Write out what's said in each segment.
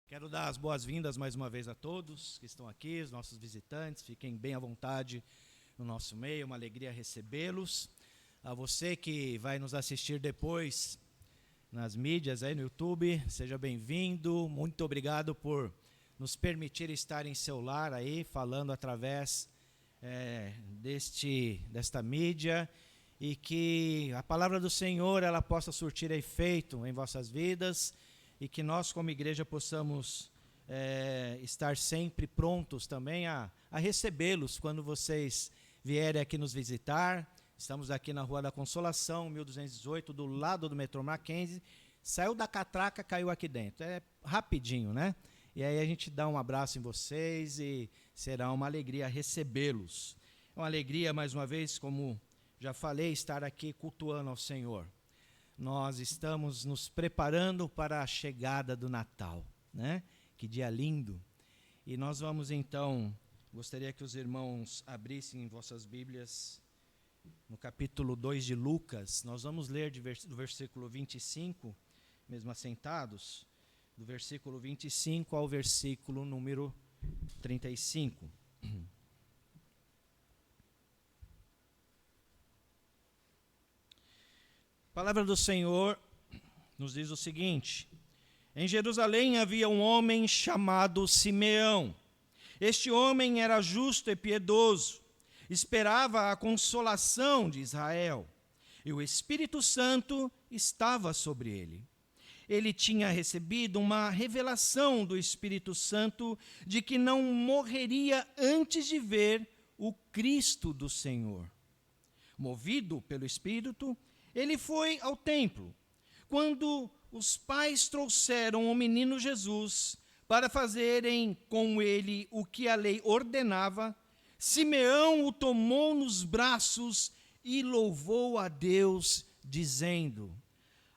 Quero dar as boas-vindas mais uma vez a todos que estão aqui, os nossos visitantes, fiquem bem à vontade no nosso meio, uma alegria recebê-los. A você que vai nos assistir depois nas mídias, aí no YouTube, seja bem-vindo, muito obrigado por nos permitir estar em seu lar aí, falando através desta mídia, e que a palavra do Senhor ela possa surtir efeito em vossas vidas, e que nós como igreja possamos estar sempre prontos também a recebê-los quando vocês vierem aqui nos visitar. Estamos aqui na Rua da Consolação, 1218, do lado do metrô Mackenzie. Saiu da catraca, caiu aqui dentro. É rapidinho, né? E aí a gente dá um abraço em vocês e será uma alegria recebê-los. É uma alegria, mais uma vez, como já falei, estar aqui cultuando ao Senhor. Nós estamos nos preparando para a chegada do Natal, né? Que dia lindo. E nós vamos então, gostaria que os irmãos abrissem vossas Bíblias no capítulo 2 de Lucas. Nós vamos ler do versículo 25, mesmo assentados, do versículo 25 ao versículo número 35. A palavra do Senhor nos diz o seguinte: em Jerusalém havia um homem chamado Simeão. Este homem era justo e piedoso, esperava a consolação de Israel, e o Espírito Santo estava sobre ele. Ele tinha recebido uma revelação do Espírito Santo de que não morreria antes de ver o Cristo do Senhor. Movido pelo Espírito, ele foi ao templo. Quando os pais trouxeram o menino Jesus para fazerem com ele o que a lei ordenava, Simeão o tomou nos braços e louvou a Deus, dizendo: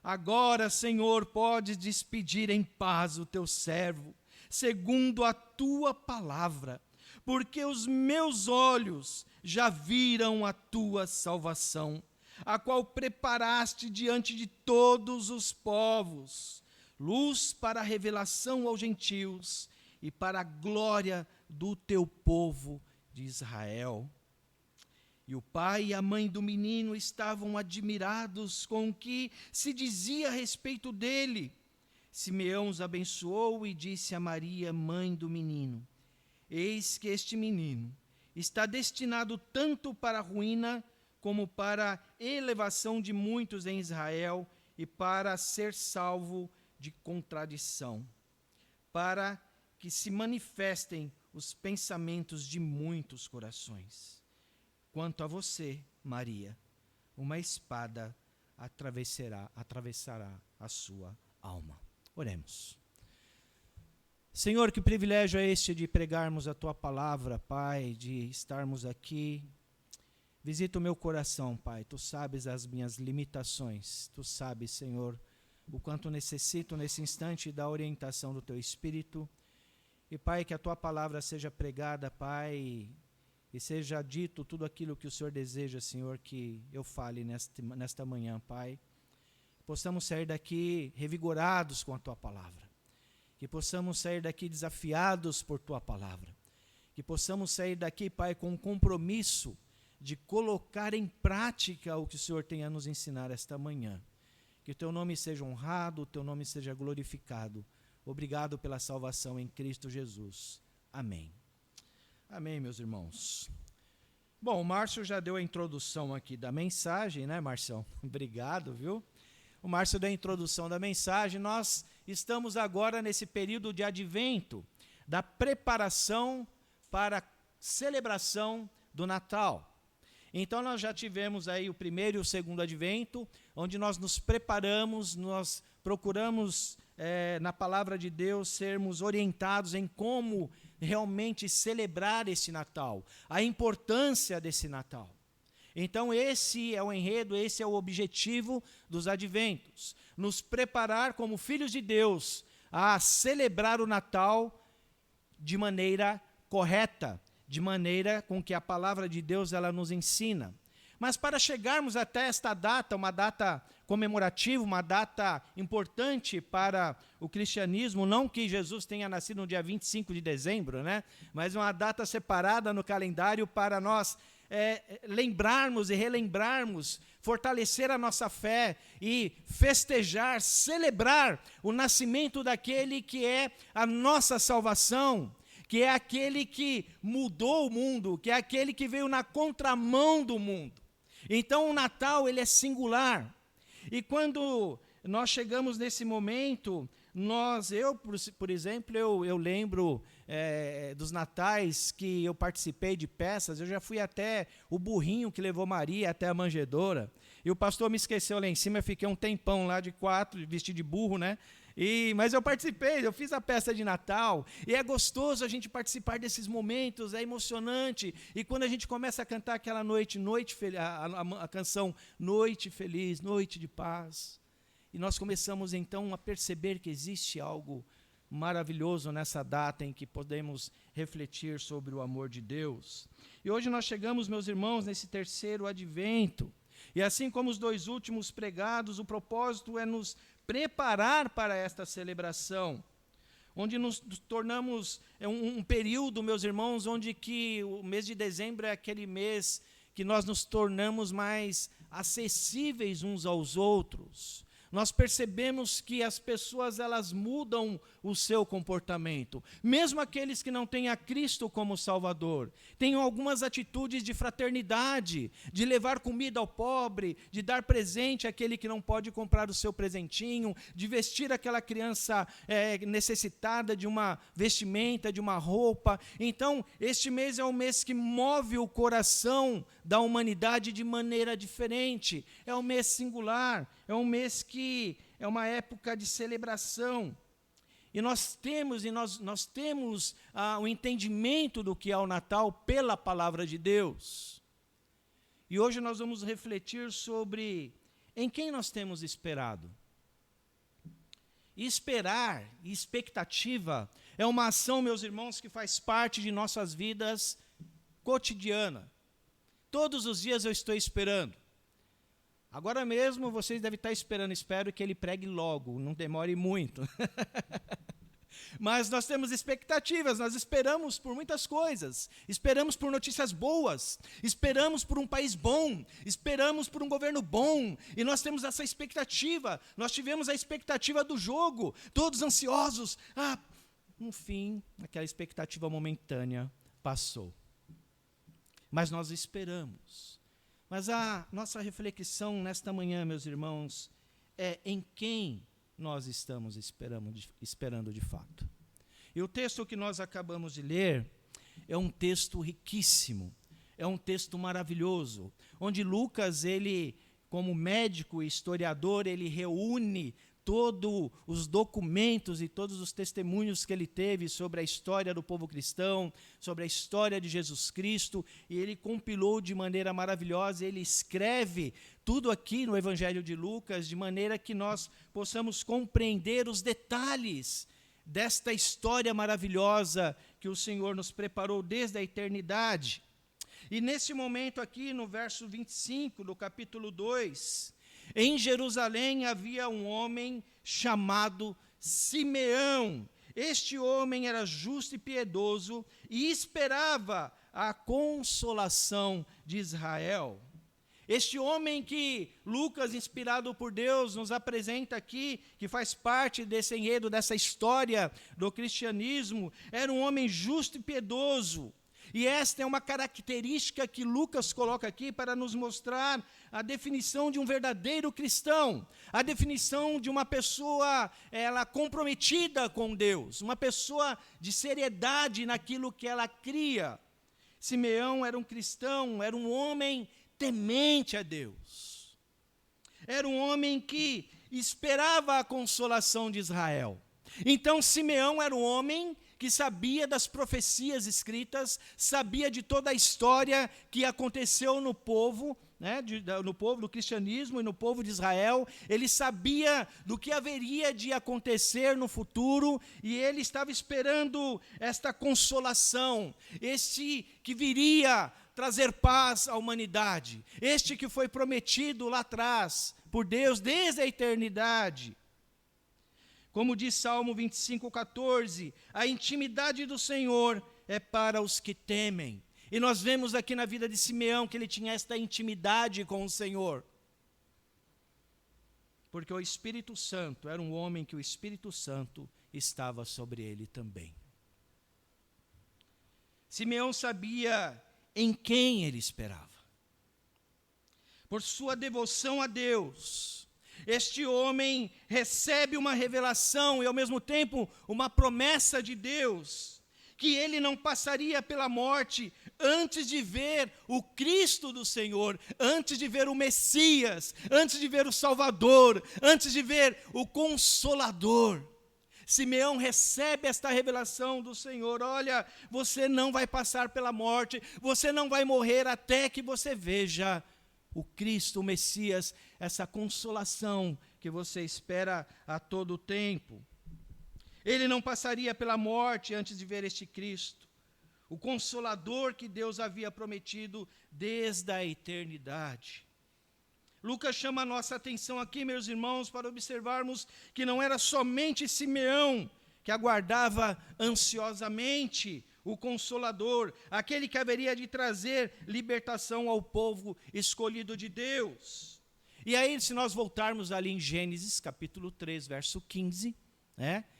agora, Senhor, podes despedir em paz o teu servo, segundo a tua palavra, porque os meus olhos já viram a tua salvação, a qual preparaste diante de todos os povos, luz para a revelação aos gentios e para a glória do teu povo de Israel. E o pai e a mãe do menino estavam admirados com o que se dizia a respeito dele. Simeão os abençoou e disse a Maria, mãe do menino: eis que este menino está destinado tanto para a ruína como para a elevação de muitos em Israel e para ser salvo de contradição, para que se manifestem os pensamentos de muitos corações. Quanto a você, Maria, uma espada atravessará a sua alma. Oremos. Senhor, que privilégio é este de pregarmos a Tua palavra, Pai, de estarmos aqui. Visita o meu coração, Pai. Tu sabes as minhas limitações. Tu sabes, Senhor, o quanto necessito nesse instante da orientação do Teu Espírito. E, Pai, que a Tua palavra seja pregada, Pai, e seja dito tudo aquilo que o Senhor deseja, Senhor, que eu fale nesta manhã, Pai. Que possamos sair daqui revigorados com a Tua palavra. Que possamos sair daqui desafiados por Tua palavra. Que possamos sair daqui, Pai, com um compromisso de colocar em prática o que o Senhor tem a nos ensinar esta manhã. Que o Teu nome seja honrado, o Teu nome seja glorificado. Obrigado pela salvação em Cristo Jesus. Amém. Amém, meus irmãos. Bom, o Márcio já deu a introdução aqui da mensagem, né, Marcião? Obrigado, viu? O Márcio deu a introdução da mensagem. Nós estamos agora nesse período de advento, da preparação para a celebração do Natal. Então nós já tivemos aí o primeiro e o segundo advento, onde nós nos preparamos, nós procuramos na palavra de Deus sermos orientados em como realmente celebrar esse Natal, a importância desse Natal. Então esse é o enredo, esse é o objetivo dos adventos, nos preparar como filhos de Deus a celebrar o Natal de maneira correta, de maneira com que a palavra de Deus ela nos ensina. Mas para chegarmos até esta data, uma data comemorativa, uma data importante para o cristianismo, não que Jesus tenha nascido no dia 25 de dezembro, né? Mas uma data separada no calendário para nós lembrarmos e relembrarmos, fortalecer a nossa fé e festejar, celebrar o nascimento daquele que é a nossa salvação, que é aquele que mudou o mundo, que é aquele que veio na contramão do mundo. Então o Natal, ele é singular. E quando nós chegamos nesse momento, por exemplo, eu lembro dos natais que eu participei de peças. Eu já fui até o burrinho que levou Maria até a manjedoura, e o pastor me esqueceu lá em cima. Eu fiquei um tempão lá de 4, vestido de burro, né? Mas eu participei, eu fiz a peça de Natal, e é gostoso a gente participar desses momentos, é emocionante. E quando a gente começa a cantar aquela a canção Noite Feliz, Noite de Paz, e nós começamos então a perceber que existe algo maravilhoso nessa data em que podemos refletir sobre o amor de Deus. E hoje nós chegamos, meus irmãos, nesse terceiro advento. E assim como os 2 últimos pregados, o propósito é nos preparar para esta celebração, onde nos tornamos um período, meus irmãos, onde que o mês de dezembro é aquele mês que nós nos tornamos mais acessíveis uns aos outros. Nós percebemos que as pessoas, elas mudam o seu comportamento. Mesmo aqueles que não têm a Cristo como Salvador, têm algumas atitudes de fraternidade, de levar comida ao pobre, de dar presente àquele que não pode comprar o seu presentinho, de vestir aquela criança necessitada de uma vestimenta, de uma roupa. Então, este mês é um mês que move o coração da humanidade de maneira diferente. É um mês singular, é um mês que é uma época de celebração. E nós temos o entendimento do que é o Natal pela palavra de Deus. E hoje nós vamos refletir sobre em quem nós temos esperado. E esperar, e expectativa, é uma ação, meus irmãos, que faz parte de nossas vidas cotidiana. Todos os dias eu estou esperando. Agora mesmo vocês devem estar esperando, espero que ele pregue logo, não demore muito. Mas nós temos expectativas, nós esperamos por muitas coisas. Esperamos por notícias boas, esperamos por um país bom, esperamos por um governo bom, e nós temos essa expectativa. Nós tivemos a expectativa do jogo, todos ansiosos. No fim, aquela expectativa momentânea passou. Mas nós esperamos. Mas a nossa reflexão nesta manhã, meus irmãos, é em quem nós estamos esperando de fato. E o texto que nós acabamos de ler é um texto riquíssimo, é um texto maravilhoso, onde Lucas, ele, como médico e historiador, ele reúne todos os documentos e todos os testemunhos que ele teve sobre a história do povo cristão, sobre a história de Jesus Cristo, e ele compilou de maneira maravilhosa. Ele escreve tudo aqui no Evangelho de Lucas, de maneira que nós possamos compreender os detalhes desta história maravilhosa que o Senhor nos preparou desde a eternidade. E nesse momento aqui, no verso 25 do capítulo 2, em Jerusalém havia um homem chamado Simeão. Este homem era justo e piedoso e esperava a consolação de Israel. Este homem que Lucas, inspirado por Deus, nos apresenta aqui, que faz parte desse enredo, dessa história do cristianismo, era um homem justo e piedoso. E esta é uma característica que Lucas coloca aqui para nos mostrar a definição de um verdadeiro cristão, a definição de uma pessoa comprometida com Deus, uma pessoa de seriedade naquilo que ela cria. Simeão era um cristão, era um homem temente a Deus. Era um homem que esperava a consolação de Israel. Então Simeão era um homem que sabia das profecias escritas, sabia de toda a história que aconteceu no povo, no povo do cristianismo e no povo de Israel. Ele sabia do que haveria de acontecer no futuro, e ele estava esperando esta consolação, este que viria trazer paz à humanidade. Este que foi prometido lá atrás por Deus desde a eternidade. Como diz Salmo 25:14, a intimidade do Senhor é para os que temem. E nós vemos aqui na vida de Simeão que ele tinha esta intimidade com o Senhor. Porque o Espírito Santo era um homem que o Espírito Santo estava sobre ele também. Simeão sabia em quem ele esperava. Por sua devoção a Deus, este homem recebe uma revelação e ao mesmo tempo uma promessa de Deus, que ele não passaria pela morte antes de ver o Cristo do Senhor, antes de ver o Messias, antes de ver o Salvador, antes de ver o Consolador. Simeão recebe esta revelação do Senhor: olha, você não vai passar pela morte, você não vai morrer até que você veja o Cristo, o Messias, essa consolação que você espera a todo tempo. Ele não passaria pela morte antes de ver este Cristo, o Consolador que Deus havia prometido desde a eternidade. Lucas chama a nossa atenção aqui, meus irmãos, para observarmos que não era somente Simeão que aguardava ansiosamente o Consolador, aquele que haveria de trazer libertação ao povo escolhido de Deus. E aí, se nós voltarmos ali em Gênesis, capítulo 3, verso 15,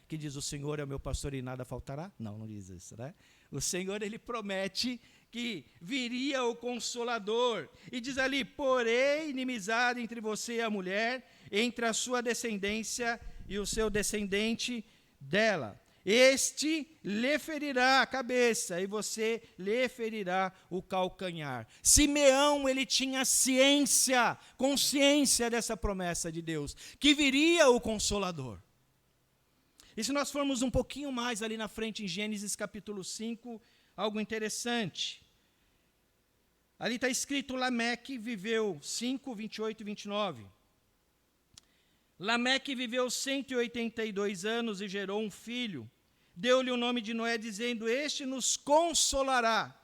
que diz: o Senhor é o meu pastor e nada faltará? Não diz isso, né? O Senhor, ele promete que viria o Consolador. E diz ali: porém, inimizade entre você e a mulher, entre a sua descendência e o seu descendente dela. Este lhe ferirá a cabeça e você lhe ferirá o calcanhar. Simeão, ele tinha consciência dessa promessa de Deus, que viria o Consolador. E se nós formos um pouquinho mais ali na frente, em Gênesis capítulo 5, algo interessante. Ali está escrito: Lameque viveu 5, 28 e 29. Lameque viveu 182 anos e gerou um filho. Deu-lhe o nome de Noé, dizendo: este nos consolará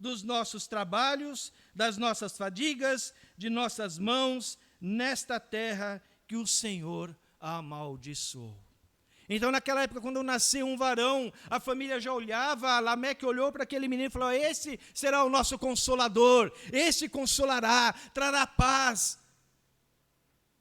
dos nossos trabalhos, das nossas fadigas, de nossas mãos, nesta terra que o Senhor amaldiçoou. Então, naquela época, quando nasceu um varão, a família já olhava, Lameque olhou para aquele menino e falou: esse será o nosso consolador, este consolará, trará paz.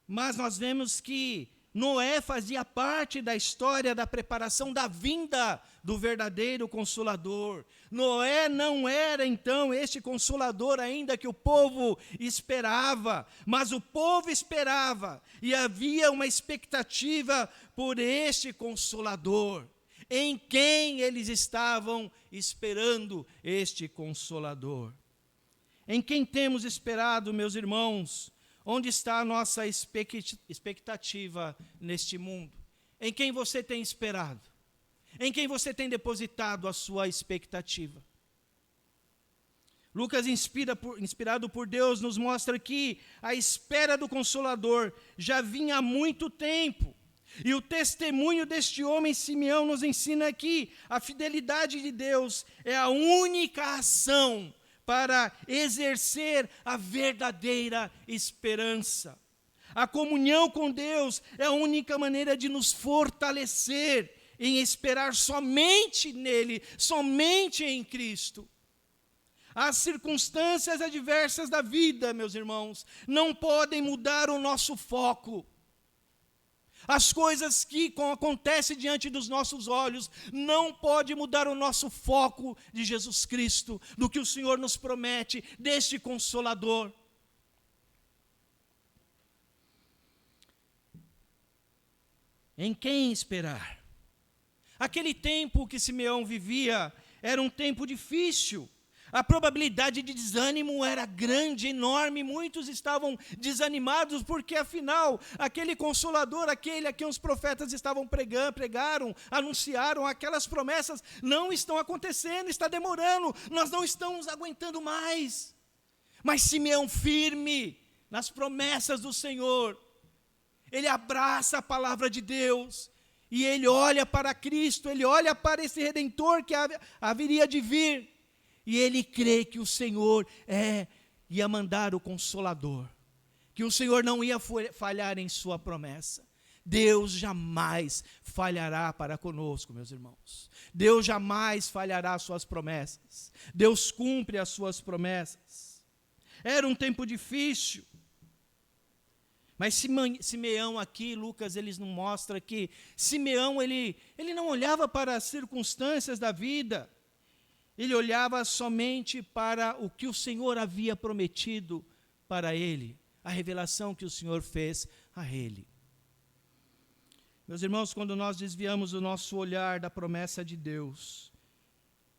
Mas nós vemos que Noé fazia parte da história da preparação da vinda do verdadeiro Consolador. Noé não era, então, este Consolador ainda que o povo esperava, mas o povo esperava e havia uma expectativa por este Consolador. Em quem eles estavam esperando este Consolador? Em quem temos esperado, meus irmãos? Onde está a nossa expectativa neste mundo? Em quem você tem esperado? Em quem você tem depositado a sua expectativa? Lucas, inspirado por Deus, nos mostra que a espera do Consolador já vinha há muito tempo. E o testemunho deste homem, Simeão, nos ensina que a fidelidade de Deus é a única ação para exercer a verdadeira esperança. A comunhão com Deus é a única maneira de nos fortalecer em esperar somente nele, somente em Cristo. As circunstâncias adversas da vida, meus irmãos, não podem mudar o nosso foco. As coisas que acontecem diante dos nossos olhos não podem mudar o nosso foco de Jesus Cristo, do que o Senhor nos promete, deste Consolador. Em quem esperar? Aquele tempo que Simeão vivia era um tempo difícil. A probabilidade de desânimo era grande, enorme. Muitos estavam desanimados porque, afinal, aquele Consolador, aquele a quem os profetas estavam pregaram, anunciaram, aquelas promessas não estão acontecendo, está demorando, nós não estamos aguentando mais. Mas Simeão, firme nas promessas do Senhor, ele abraça a palavra de Deus e ele olha para Cristo, ele olha para esse Redentor que haveria de vir. E ele crê que o Senhor ia mandar o Consolador, que o Senhor não ia falhar em sua promessa. Deus jamais falhará para conosco, meus irmãos. Deus jamais falhará as suas promessas. Deus cumpre as suas promessas. Era um tempo difícil. Mas Simeão aqui, Lucas, eles nos mostra que Simeão, ele não olhava para as circunstâncias da vida. Ele olhava somente para o que o Senhor havia prometido para ele, a revelação que o Senhor fez a ele. Meus irmãos, quando nós desviamos o nosso olhar da promessa de Deus,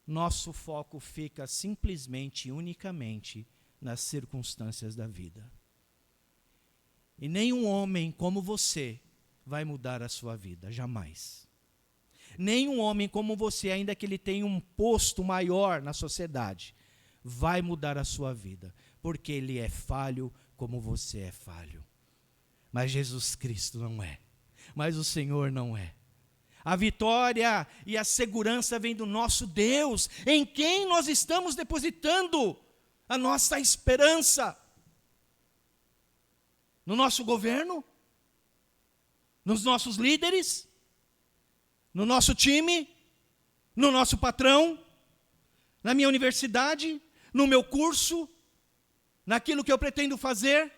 nosso foco fica simplesmente e unicamente nas circunstâncias da vida. E nenhum homem como você vai mudar a sua vida, jamais. Nenhum homem como você, ainda que ele tenha um posto maior na sociedade, vai mudar a sua vida, porque ele é falho como você é falho. Mas Jesus Cristo não é. Mas o Senhor não é. A vitória e a segurança vem do nosso Deus, em quem nós estamos depositando a nossa esperança. No nosso governo, nos nossos líderes, no nosso time, no nosso patrão, na minha universidade, no meu curso, naquilo que eu pretendo fazer.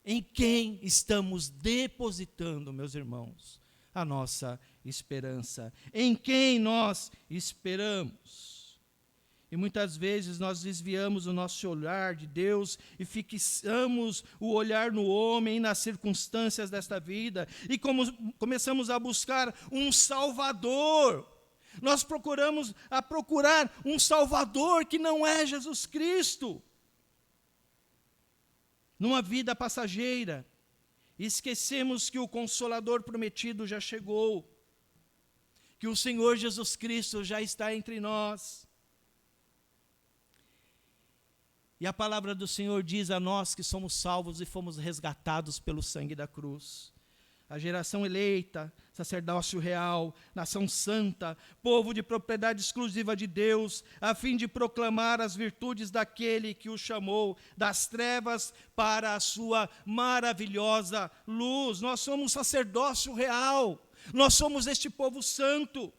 Em quem estamos depositando, meus irmãos, a nossa esperança? Em quem nós esperamos? E muitas vezes nós desviamos o nosso olhar de Deus e fixamos o olhar no homem e nas circunstâncias desta vida. E começamos a buscar um Salvador. Nós procuramos procurar um Salvador que não é Jesus Cristo. Numa vida passageira, esquecemos que o Consolador prometido já chegou, que o Senhor Jesus Cristo já está entre nós. E a palavra do Senhor diz a nós que somos salvos e fomos resgatados pelo sangue da cruz. A geração eleita, sacerdócio real, nação santa, povo de propriedade exclusiva de Deus, a fim de proclamar as virtudes daquele que o chamou das trevas para a sua maravilhosa luz. Nós somos sacerdócio real, nós somos este povo santo.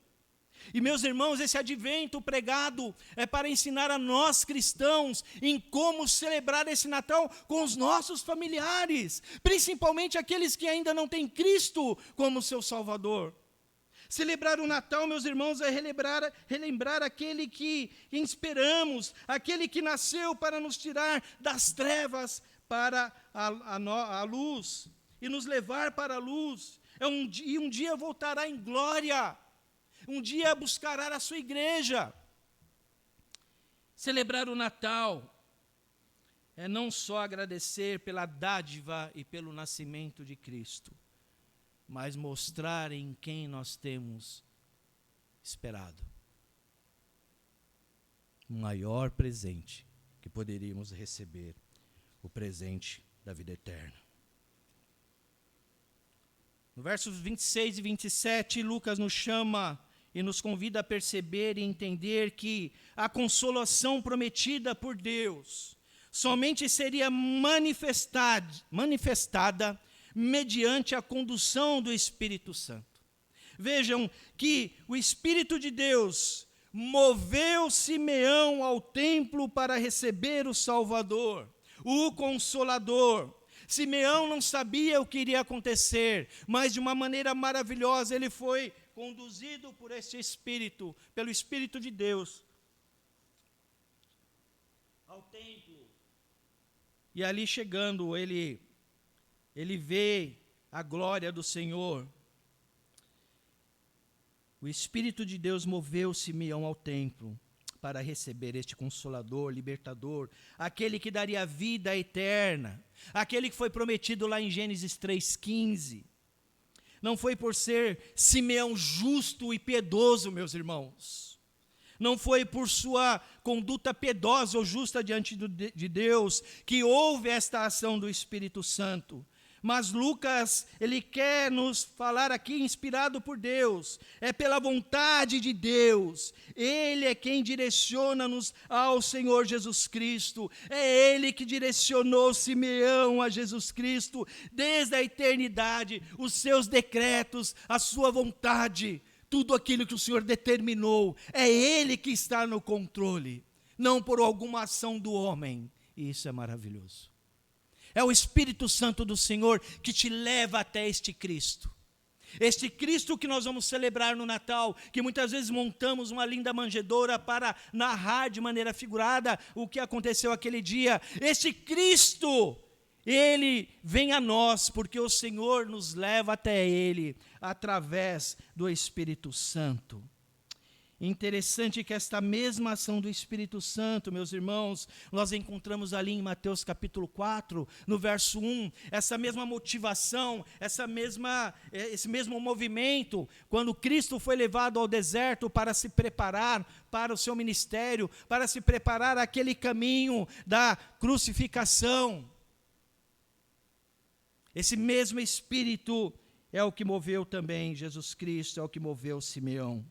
E, meus irmãos, esse advento pregado é para ensinar a nós cristãos em como celebrar esse Natal com os nossos familiares, principalmente aqueles que ainda não têm Cristo como seu Salvador. Celebrar o Natal, meus irmãos, é relembrar aquele que esperamos, aquele que nasceu para nos tirar das trevas para a luz e nos levar para a luz. E um dia voltará em glória. Um dia buscará a sua igreja. Celebrar o Natal é não só agradecer pela dádiva e pelo nascimento de Cristo, mas mostrar em quem nós temos esperado. O maior presente que poderíamos receber, o presente da vida eterna. No versos 26 e 27, Lucas nos chama e nos convida a perceber e entender que a consolação prometida por Deus somente seria manifestada mediante a condução do Espírito Santo. Vejam que o Espírito de Deus moveu Simeão ao templo para receber o Salvador, o Consolador. Simeão não sabia o que iria acontecer, mas de uma maneira maravilhosa ele foi conduzido por esse Espírito, pelo Espírito de Deus, ao templo. E ali chegando, ele vê a glória do Senhor. O Espírito de Deus moveu Simeão ao templo para receber este Consolador, Libertador, aquele que daria vida eterna, aquele que foi prometido lá em Gênesis 3,15. Não foi por ser Simeão justo e piedoso, meus irmãos. Não foi por sua conduta piedosa ou justa diante de Deus que houve esta ação do Espírito Santo. Mas Lucas, ele quer nos falar aqui, inspirado por Deus, é pela vontade de Deus. Ele é quem direciona-nos ao Senhor Jesus Cristo. É Ele que direcionou Simeão a Jesus Cristo desde a eternidade, os seus decretos, a sua vontade, tudo aquilo que o Senhor determinou. É Ele que está no controle, não por alguma ação do homem. E isso é maravilhoso. É o Espírito Santo do Senhor que te leva até este Cristo. Este Cristo que nós vamos celebrar no Natal, que muitas vezes montamos uma linda manjedoura para narrar de maneira figurada o que aconteceu aquele dia. Este Cristo, Ele vem a nós, porque o Senhor nos leva até Ele, através do Espírito Santo. Interessante que esta mesma ação do Espírito Santo, meus irmãos, nós encontramos ali em Mateus capítulo 4, no verso 1, essa mesma motivação, esse mesmo movimento, quando Cristo foi levado ao deserto para se preparar para o seu ministério, para se preparar aquele caminho da crucificação. Esse mesmo Espírito é o que moveu também Jesus Cristo, é o que moveu Simeão.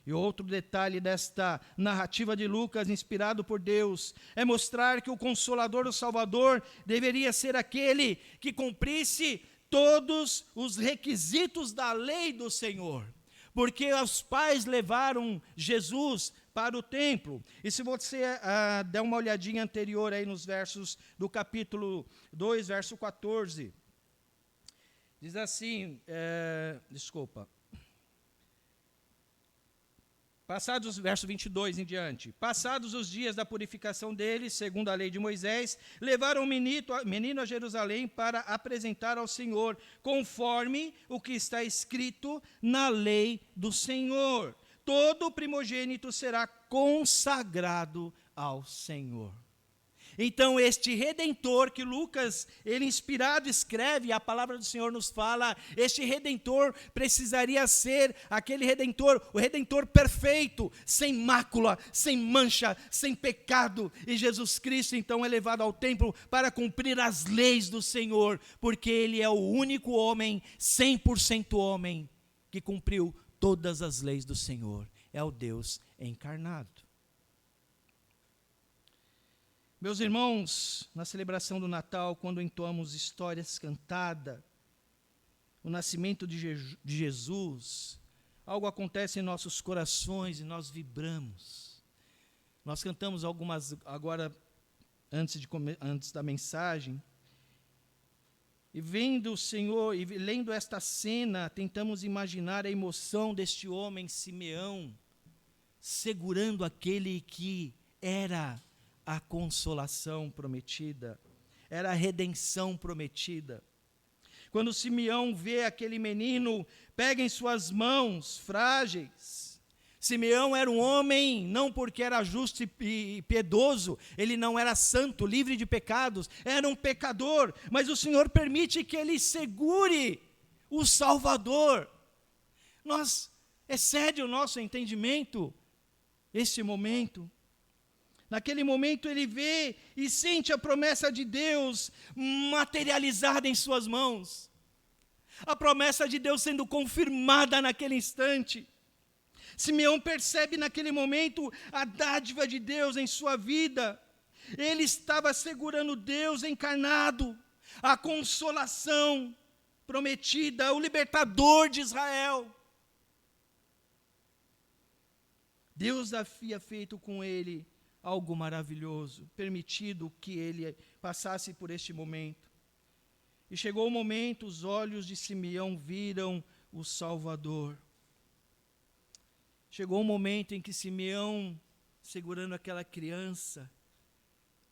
E outro detalhe desta narrativa de Lucas, inspirado por Deus, é mostrar que o Consolador, o Salvador, deveria ser aquele que cumprisse todos os requisitos da lei do Senhor. Porque os pais levaram Jesus para o templo. E se você der uma olhadinha anterior aí nos versos do capítulo 2, verso 14, diz assim, passados, verso 22 em diante, passados os dias da purificação deles, segundo a lei de Moisés, levaram o menino a Jerusalém para apresentar ao Senhor, conforme o que está escrito na lei do Senhor. Todo primogênito será consagrado ao Senhor. Então, este Redentor que Lucas, ele inspirado, escreve, a palavra do Senhor nos fala, este Redentor precisaria ser aquele Redentor, o Redentor perfeito, sem mácula, sem mancha, sem pecado. E Jesus Cristo, então, é levado ao templo para cumprir as leis do Senhor, porque Ele é o único homem, 100% homem, que cumpriu todas as leis do Senhor. É o Deus encarnado. Meus irmãos, na celebração do Natal, quando entoamos histórias cantadas, o nascimento de Jesus, algo acontece em nossos corações e nós vibramos. Nós cantamos algumas agora, antes da mensagem, e vendo o Senhor, e lendo esta cena, tentamos imaginar a emoção deste homem, Simeão, segurando aquele que era a consolação prometida, era a redenção prometida. Quando Simeão vê aquele menino, pega em suas mãos frágeis. Simeão era um homem, não porque era justo e piedoso, ele não era santo, livre de pecados, era um pecador, mas o Senhor permite que ele segure o Salvador. Excede o nosso entendimento esse momento. Naquele momento ele vê e sente a promessa de Deus materializada em suas mãos. A promessa de Deus sendo confirmada naquele instante. Simeão percebe naquele momento a dádiva de Deus em sua vida. Ele estava segurando Deus encarnado, a consolação prometida, o libertador de Israel. Deus havia feito com ele algo maravilhoso, permitido que ele passasse por este momento. E chegou o momento, os olhos de Simeão viram o Salvador. Chegou o momento em que Simeão, segurando aquela criança,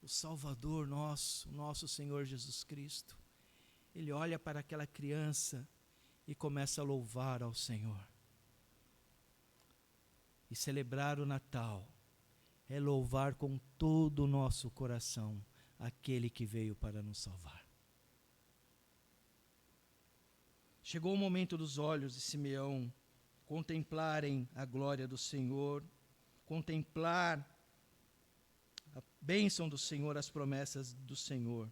o Salvador nosso Senhor Jesus Cristo, ele olha para aquela criança e começa a louvar ao Senhor. E celebrar o Natal é louvar com todo o nosso coração aquele que veio para nos salvar. Chegou o momento dos olhos de Simeão contemplarem a glória do Senhor, contemplar a bênção do Senhor, as promessas do Senhor.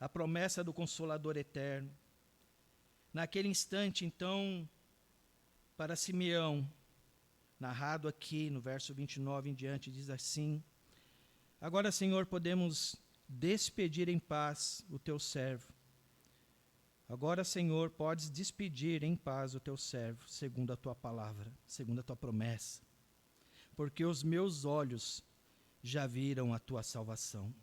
a promessa do Consolador eterno. Naquele instante, então, para Simeão, narrado aqui no verso 29 em diante, diz assim: agora, Senhor, podemos despedir em paz o teu servo. Agora, Senhor, podes despedir em paz o teu servo, segundo a tua palavra, segundo a tua promessa, porque os meus olhos já viram a tua salvação,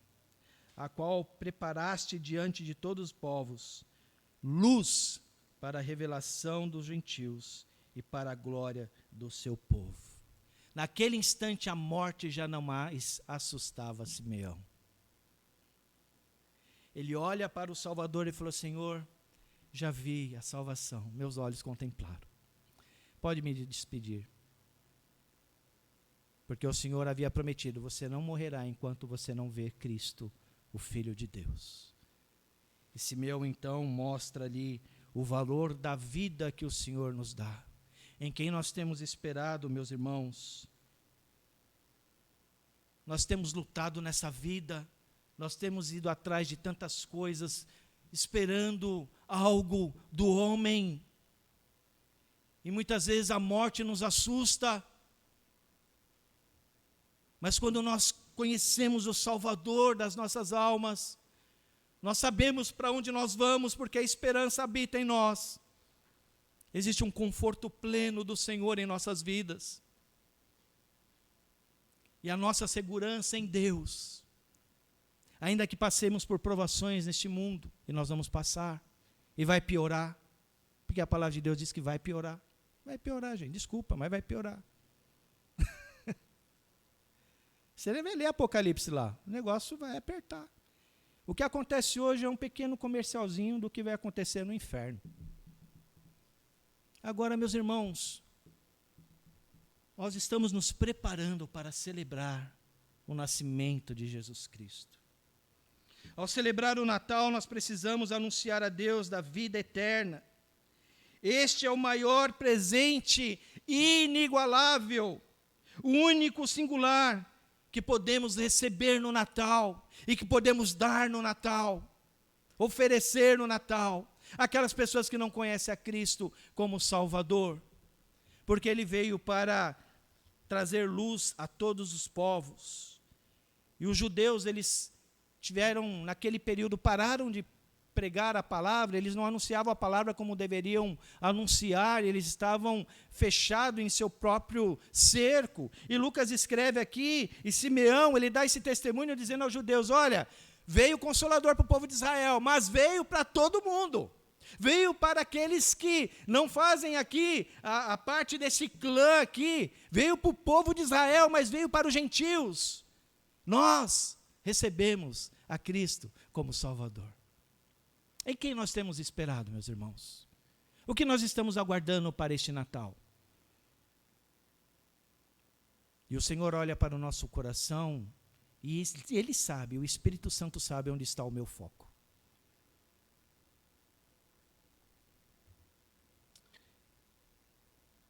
a qual preparaste diante de todos os povos, luz para a revelação dos gentios e para a glória do seu povo. Naquele instante a morte já não mais assustava Simeão. Ele olha para o Salvador e falou: Senhor, já vi a salvação, meus olhos contemplaram. Pode me despedir. Porque o Senhor havia prometido: você não morrerá enquanto você não ver Cristo, o Filho de Deus. E Simeão então mostra ali o valor da vida que o Senhor nos dá, em quem nós temos esperado, meus irmãos. Nós temos lutado nessa vida, nós temos ido atrás de tantas coisas, esperando algo do homem. E muitas vezes a morte nos assusta. Mas quando nós conhecemos o Salvador das nossas almas, nós sabemos para onde nós vamos, porque a esperança habita em nós. Existe um conforto pleno do Senhor em nossas vidas. E a nossa segurança em Deus. Ainda que passemos por provações neste mundo, e nós vamos passar, e vai piorar, porque a palavra de Deus diz que vai piorar. Vai piorar, gente, desculpa, mas vai piorar. Você deve ler Apocalipse lá, o negócio vai apertar. O que acontece hoje é um pequeno comercialzinho do que vai acontecer no inferno. Agora, meus irmãos, nós estamos nos preparando para celebrar o nascimento de Jesus Cristo. Ao celebrar o Natal, nós precisamos anunciar a Deus da vida eterna. Este é o maior presente inigualável, único, singular, que podemos receber no Natal e que podemos dar no Natal, oferecer no Natal, aquelas pessoas que não conhecem a Cristo como Salvador, porque Ele veio para trazer luz a todos os povos. E os judeus, eles tiveram, naquele período, pararam de pregar a palavra, eles não anunciavam a palavra como deveriam anunciar, eles estavam fechados em seu próprio cerco. E Lucas escreve aqui, e Simeão, ele dá esse testemunho dizendo aos judeus: olha, veio o Consolador para o povo de Israel, mas veio para todo mundo. Veio para aqueles que não fazem aqui a parte desse clã aqui, veio para o povo de Israel, mas veio para os gentios. Nós recebemos a Cristo como Salvador. Em quem nós temos esperado, meus irmãos? O que nós estamos aguardando para este Natal? E o Senhor olha para o nosso coração e Ele sabe, o Espírito Santo sabe onde está o meu foco.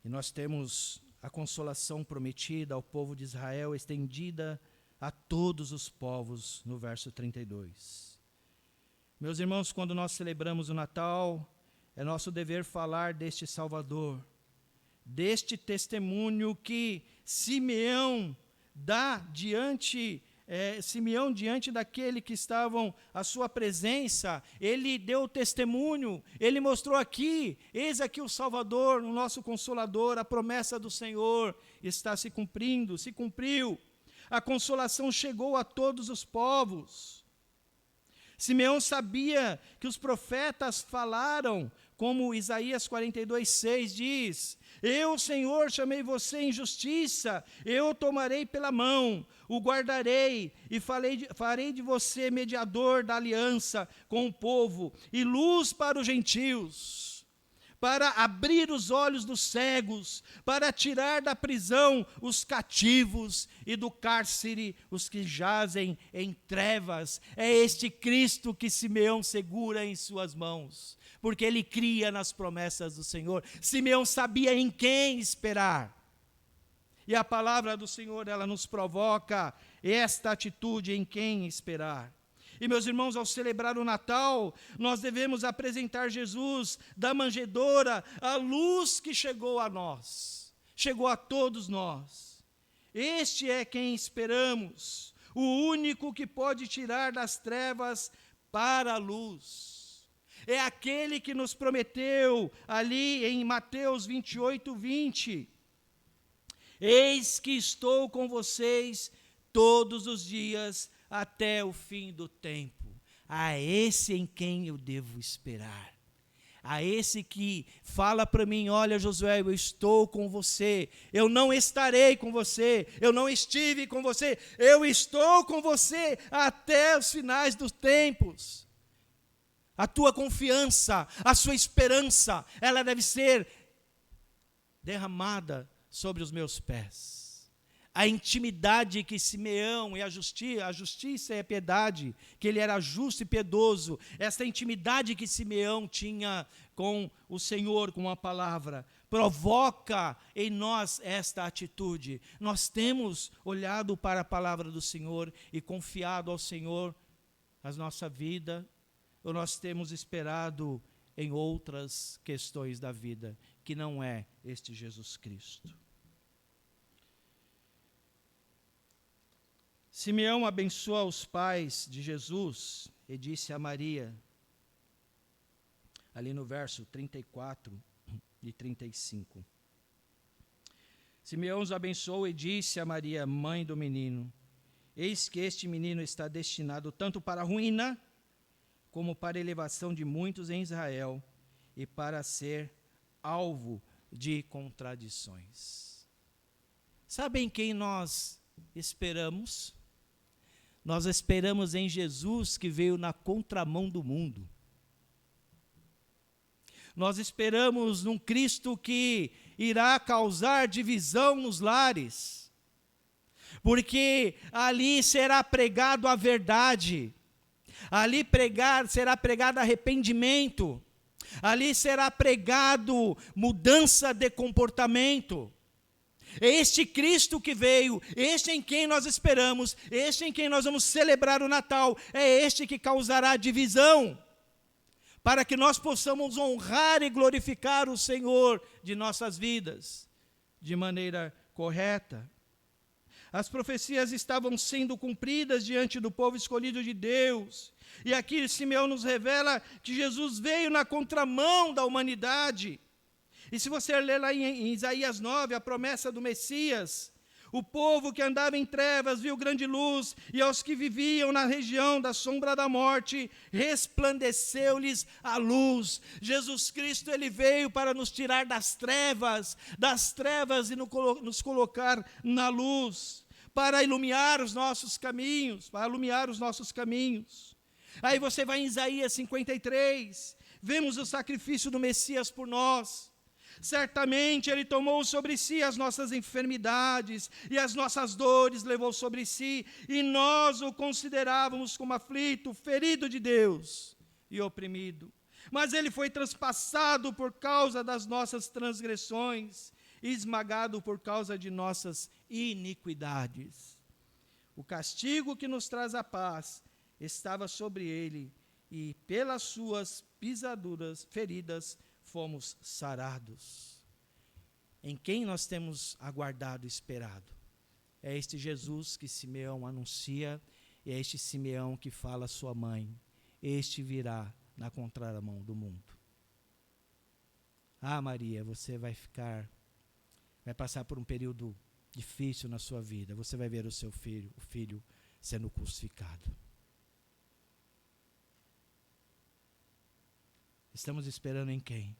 E nós temos a consolação prometida ao povo de Israel, estendida a todos os povos, no verso 32. Meus irmãos, quando nós celebramos o Natal, é nosso dever falar deste Salvador, deste testemunho que Simeão dá diante daquele que estavam à sua presença. Ele deu testemunho, ele mostrou aqui, eis aqui o Salvador, o nosso Consolador, a promessa do Senhor está se cumprindo, se cumpriu. A consolação chegou a todos os povos. Simeão sabia que os profetas falaram, como Isaías 42:6 diz: eu, Senhor, chamei você em justiça, eu o tomarei pela mão, o guardarei e farei de você mediador da aliança com o povo e luz para os gentios, para abrir os olhos dos cegos, para tirar da prisão os cativos e do cárcere os que jazem em trevas. É este Cristo que Simeão segura em suas mãos, porque ele cria nas promessas do Senhor. Simeão sabia em quem esperar. E a palavra do Senhor, ela nos provoca esta atitude: em quem esperar. E, meus irmãos, ao celebrar o Natal, nós devemos apresentar Jesus da manjedoura, a luz que chegou a nós, chegou a todos nós. Este é quem esperamos, o único que pode tirar das trevas para a luz. É aquele que nos prometeu ali em Mateus 28:20. Eis que estou com vocês todos os dias até o fim do tempo. A esse em quem eu devo esperar. A esse que fala para mim, olha Josué, eu estou com você, eu não estarei com você, eu não estive com você, eu estou com você até os finais dos tempos. A tua confiança, a sua esperança, ela deve ser derramada sobre os meus pés. A intimidade que Simeão e a justiça e a piedade, que ele era justo e piedoso, essa intimidade que Simeão tinha com o Senhor, com a palavra, provoca em nós esta atitude. Nós temos olhado para a palavra do Senhor e confiado ao Senhor a nossa vida, ou nós temos esperado em outras questões da vida, que não é este Jesus Cristo. Simeão abençoa os pais de Jesus e disse a Maria, ali no verso 34 e 35. Simeão os abençoou e disse a Maria, mãe do menino, eis que este menino está destinado tanto para a ruína, como para a elevação de muitos em Israel, e para ser alvo de contradições. Sabem quem nós esperamos? Nós esperamos em Jesus, que veio na contramão do mundo. Nós esperamos num Cristo que irá causar divisão nos lares, porque ali será pregado a verdade, ali será pregado arrependimento, ali será pregado mudança de comportamento. Este Cristo que veio, este em quem nós esperamos, este em quem nós vamos celebrar o Natal, é este que causará divisão, para que nós possamos honrar e glorificar o Senhor de nossas vidas, de maneira correta. As profecias estavam sendo cumpridas diante do povo escolhido de Deus, e aqui Simeão nos revela que Jesus veio na contramão da humanidade. E se você ler lá em Isaías 9, a promessa do Messias, o povo que andava em trevas viu grande luz, e aos que viviam na região da sombra da morte, resplandeceu-lhes a luz. Jesus Cristo, ele veio para nos tirar das trevas e nos colocar na luz, para iluminar os nossos caminhos, Aí você vai em Isaías 53, vemos o sacrifício do Messias por nós. Certamente Ele tomou sobre si as nossas enfermidades e as nossas dores levou sobre si, e nós o considerávamos como aflito, ferido de Deus e oprimido. Mas Ele foi transpassado por causa das nossas transgressões, e esmagado por causa de nossas iniquidades. O castigo que nos traz a paz estava sobre Ele, e pelas suas feridas, fomos sarados. Em quem nós temos aguardado e esperado? É este Jesus que Simeão anuncia, e é este Simeão que fala à sua mãe, este virá na contramão do mundo. Ah, Maria, você vai passar por um período difícil na sua vida, você vai ver o filho sendo crucificado. Estamos esperando em quem?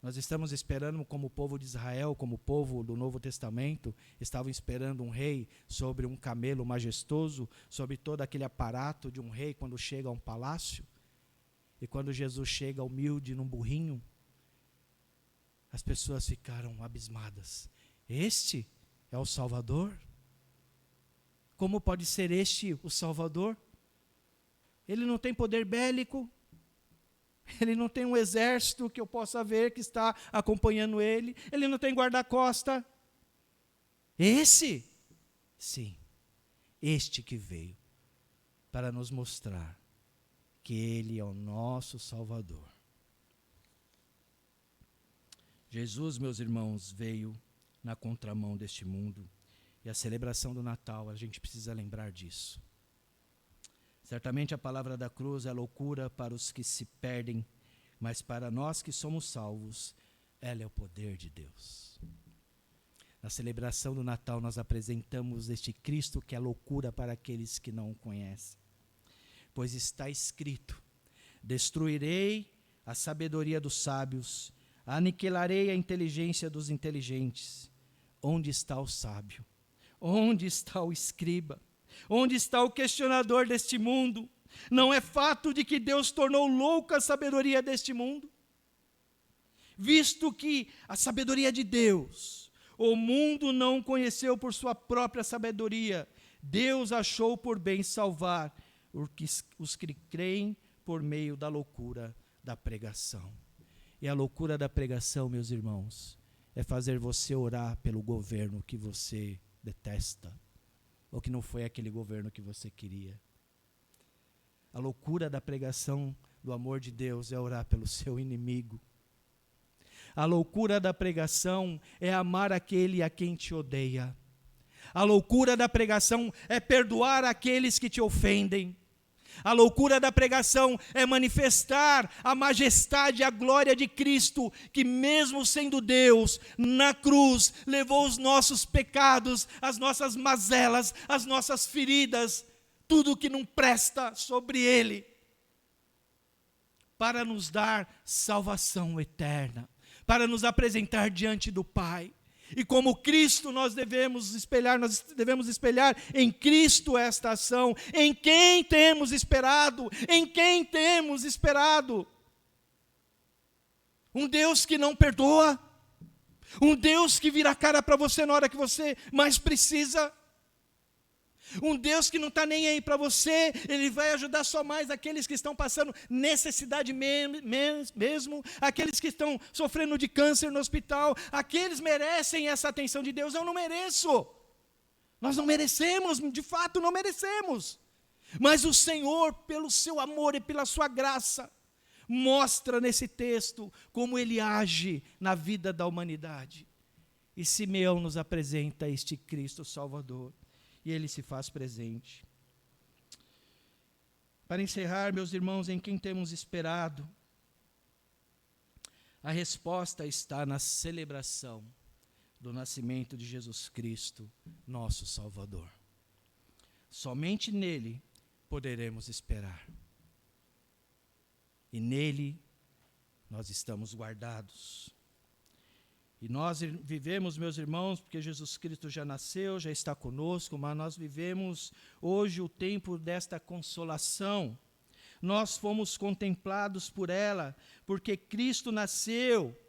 Nós estamos esperando como o povo de Israel, como o povo do Novo Testamento, estavam esperando um rei sobre um camelo majestoso, sobre todo aquele aparato de um rei quando chega a um palácio. E quando Jesus chega humilde num burrinho, as pessoas ficaram abismadas. Este é o Salvador? Como pode ser este o Salvador? Ele não tem poder bélico, ele não tem um exército que eu possa ver que está acompanhando ele, ele não tem guarda-costa. Esse, sim, este que veio. para nos mostrar que Ele é o nosso Salvador. Jesus, meus irmãos, veio na contramão deste mundo, e a celebração do Natal, a gente precisa lembrar disso. Certamente a palavra da cruz é loucura para os que se perdem, mas para nós que somos salvos, ela é o poder de Deus. Na celebração do Natal, nós apresentamos este Cristo que é loucura para aqueles que não o conhecem. Pois está escrito: destruirei a sabedoria dos sábios, aniquilarei a inteligência dos inteligentes. Onde está o sábio? Onde está o escriba? Onde está o questionador deste mundo? Não é fato de que Deus tornou louca a sabedoria deste mundo? Visto que a sabedoria de Deus, o mundo não conheceu por sua própria sabedoria, Deus achou por bem salvar os que creem por meio da loucura da pregação. E a loucura da pregação, meus irmãos, é fazer você orar pelo governo que você detesta, ou que não foi aquele governo que você queria. A loucura da pregação do amor de Deus é orar pelo seu inimigo. A loucura da pregação é amar aquele a quem te odeia. A loucura da pregação é perdoar aqueles que te ofendem. A loucura da pregação é manifestar a majestade e a glória de Cristo, que mesmo sendo Deus, na cruz, levou os nossos pecados, as nossas mazelas, as nossas feridas, tudo que não presta sobre Ele, para nos dar salvação eterna, para nos apresentar diante do Pai. E como Cristo nós devemos espelhar em Cristo esta ação. Em quem temos esperado? Em quem temos esperado? Um Deus que não perdoa, um Deus que vira a cara para você na hora que você mais precisa, um Deus que não está nem aí para você, Ele vai ajudar só mais aqueles que estão passando necessidade mesmo, aqueles que estão sofrendo de câncer no hospital, aqueles merecem essa atenção de Deus. Eu não mereço, nós não merecemos, de fato não merecemos, mas o Senhor, pelo seu amor e pela sua graça, mostra nesse texto como Ele age na vida da humanidade. E Simeão nos apresenta este Cristo Salvador, e Ele se faz presente. Para encerrar, meus irmãos, em quem temos esperado, a resposta está na celebração do nascimento de Jesus Cristo, nosso Salvador. Somente nele poderemos esperar. E nele nós estamos guardados. E nós vivemos, meus irmãos, porque Jesus Cristo já nasceu, já está conosco, mas nós vivemos hoje o tempo desta consolação. Nós fomos contemplados por ela, porque Cristo nasceu.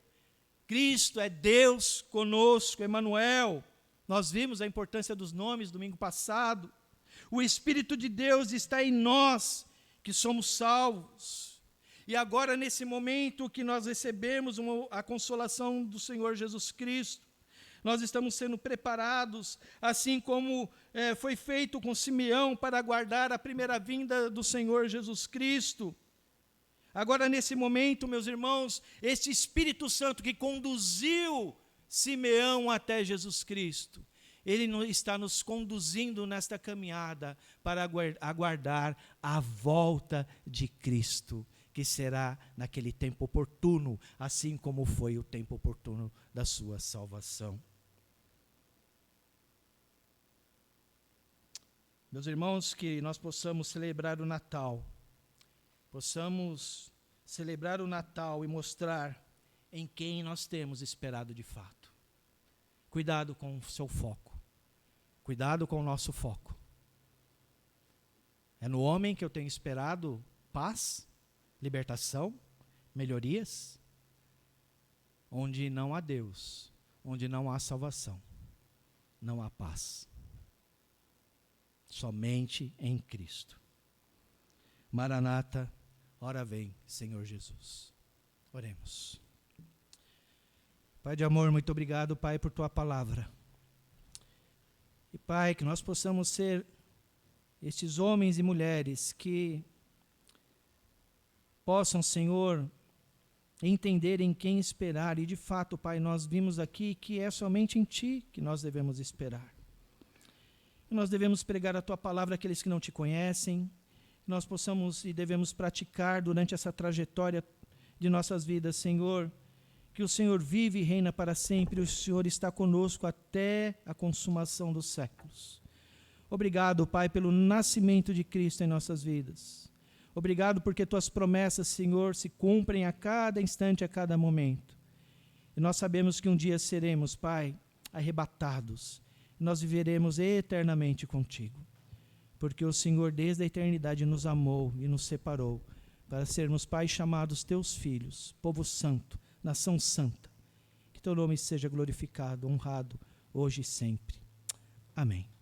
Cristo é Deus conosco, Emanuel. Nós vimos a importância dos nomes domingo passado. O Espírito de Deus está em nós, que somos salvos. E agora, nesse momento que nós recebemos a consolação do Senhor Jesus Cristo, nós estamos sendo preparados, assim como foi feito com Simeão, para aguardar a primeira vinda do Senhor Jesus Cristo. Agora, nesse momento, meus irmãos, este Espírito Santo que conduziu Simeão até Jesus Cristo, Ele está nos conduzindo nesta caminhada para aguardar a volta de Cristo, que será naquele tempo oportuno, assim como foi o tempo oportuno da sua salvação. Meus irmãos, que nós possamos celebrar o Natal, possamos celebrar o Natal e mostrar em quem nós temos esperado de fato. Cuidado com o seu foco, cuidado com o nosso foco. É no homem que eu tenho esperado paz, libertação, melhorias? Onde não há Deus, onde não há salvação, não há paz. Somente em Cristo. Maranata, ora vem, Senhor Jesus. Oremos. Pai de amor, muito obrigado, Pai, por Tua palavra. E, Pai, que nós possamos ser estes homens e mulheres que possam, Senhor, entender em quem esperar. E de fato, Pai, nós vimos aqui que é somente em Ti que nós devemos esperar. E nós devemos pregar a Tua palavra àqueles que não Te conhecem. Nós possamos e devemos praticar durante essa trajetória de nossas vidas, Senhor, que o Senhor vive e reina para sempre, e o Senhor está conosco até a consumação dos séculos. Obrigado, Pai, pelo nascimento de Cristo em nossas vidas. Obrigado porque Tuas promessas, Senhor, se cumprem a cada instante, a cada momento. E nós sabemos que um dia seremos, Pai, arrebatados. E nós viveremos eternamente contigo. Porque o Senhor, desde a eternidade, nos amou e nos separou para sermos, Pai, chamados Teus filhos, povo santo, nação santa. Que Teu nome seja glorificado, honrado, hoje e sempre. Amém.